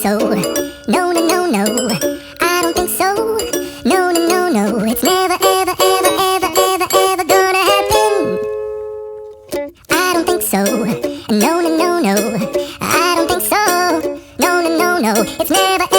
so. No, no, no, no. I don't think so. No, no, no, no. It's never, ever, ever, ever, ever, ever gonna happen. I don't think so. No, no, no, no. I don't think so. No, no, no, no. It's never.